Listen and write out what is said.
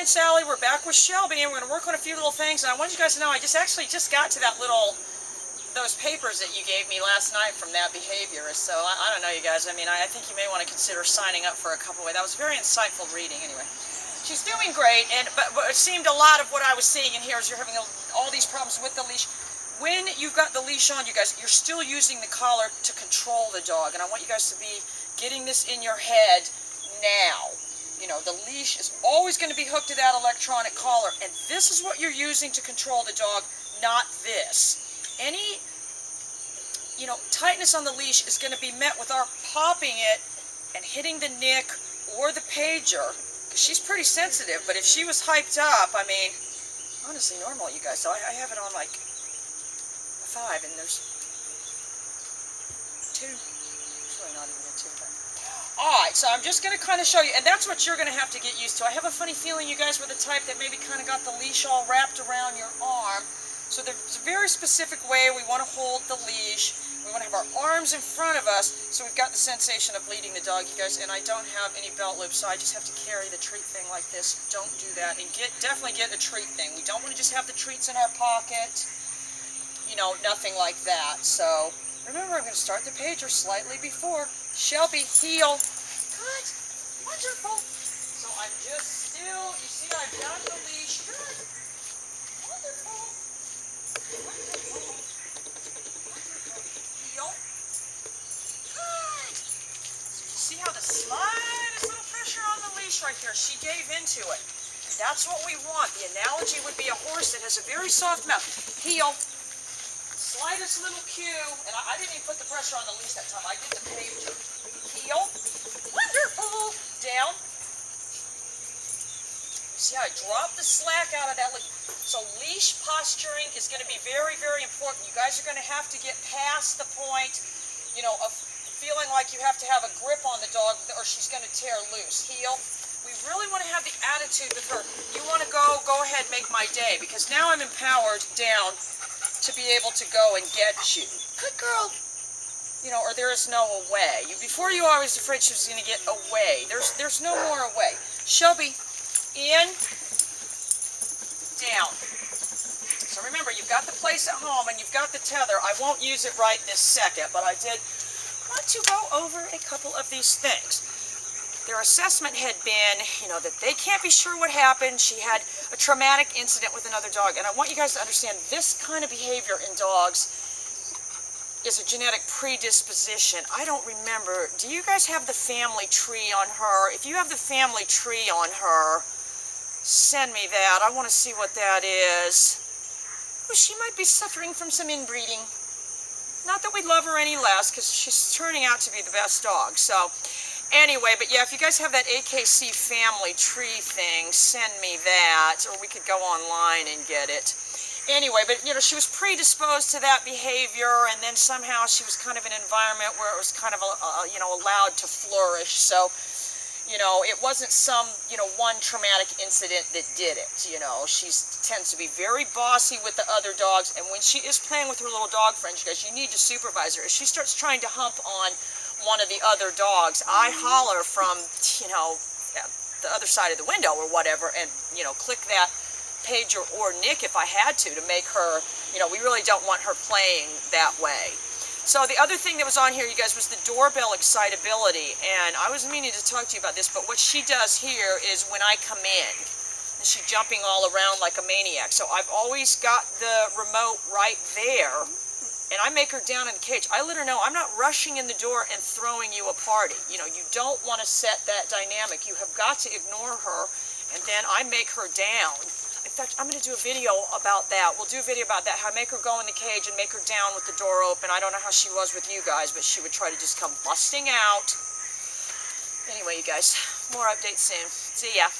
and Sally. We're back with Shelby, and we're going to work on a few little things. And I want you guys to know I just got to that those papers that you gave me last night from that behaviorist. So I don't know, you guys. I mean, I think you may want to consider signing up for a couple of. That was very insightful reading. Anyway, she's doing great, but it seemed a lot of what I was seeing in here is you're having all these problems with the leash. When you've got the leash on, you guys, you're still using the collar to control the dog, and I want you guys to be getting this in your head now. You know, the leash is always going to be hooked to that electronic collar, and this is what you're using to control the dog, not this. Any, tightness on the leash is going to be met with our popping it and hitting the nick or the pager, because she's pretty sensitive, but if she was hyped up, I mean, honestly, normal, you guys, so I have it on like a 5, and there's 2. It's really not even a 2, but... Alright, so I'm just going to kind of show you, and that's what you're going to have to get used to. I have a funny feeling you guys were the type that maybe kind of got the leash all wrapped around your arm. So there's a very specific way we want to hold the leash. We want to have our arms in front of us, so we've got the sensation of leading the dog, you guys. And I don't have any belt loops, so I just have to carry the treat thing like this. Don't do that. And definitely get a treat thing. We don't want to just have the treats in our pocket. Nothing like that. So remember, I'm going to start the pager slightly before. Shelby, heel. Good. Wonderful. So I'm just still, you see I've got the leash. Good. Wonderful. Wonderful. Wonderful. Heel. Good. So you see how the slightest little pressure on the leash right here, she gave into it. That's what we want. The analogy would be a horse that has a very soft mouth. Heel. Slightest little cue, and I didn't even put the pressure on the leash that time. I did the pager. Heel. Wonderful. Down. You see how I dropped the slack out of that leash? So leash posturing is going to be very, very important. You guys are going to have to get past the point, of feeling like you have to have a grip on the dog or she's going to tear loose. Heel. We really want to have the attitude with her. You want to go ahead, make my day, because now I'm empowered down to be able to go and get you. Good girl. Or there is no away. Before you were always afraid she was going to get away. There's no more away. Shelby, in, down. So remember, you've got the place at home and you've got the tether. I won't use it right this second, but I did want to go over a couple of these things. Their assessment had been, that they can't be sure what happened. She had a traumatic incident with another dog. And I want you guys to understand this kind of behavior in dogs is a genetic predisposition. I don't remember. Do you guys have the family tree on her? If you have the family tree on her, send me that. I want to see what that is. Oh, she might be suffering from some inbreeding. Not that we love her any less, because she's turning out to be the best dog. So... anyway, but yeah, if you guys have that AKC family tree thing, send me that, or we could go online and get it. Anyway, but she was predisposed to that behavior, and then somehow she was kind of in an environment where it was kind of, allowed to flourish. So, it wasn't some, one traumatic incident that did it. She tends to be very bossy with the other dogs, and when she is playing with her little dog friends, you guys, you need to supervise her. If she starts trying to hump on one of the other dogs, I holler from, the other side of the window or whatever, and, click that pager or nick if I had to make her, we really don't want her playing that way. So the other thing that was on here, you guys, was the doorbell excitability, and I was meaning to talk to you about this, but what she does here is when I come in, and she's jumping all around like a maniac. So I've always got the remote right there, and I make her down in the cage. I let her know I'm not rushing in the door and throwing you a party. You don't want to set that dynamic. You have got to ignore her, and then I make her down. In fact, I'm going to do a video about that. We'll do a video about that, how I make her go in the cage and make her down with the door open. I don't know how she was with you guys, but she would try to just come busting out. Anyway, you guys, more updates soon. See ya.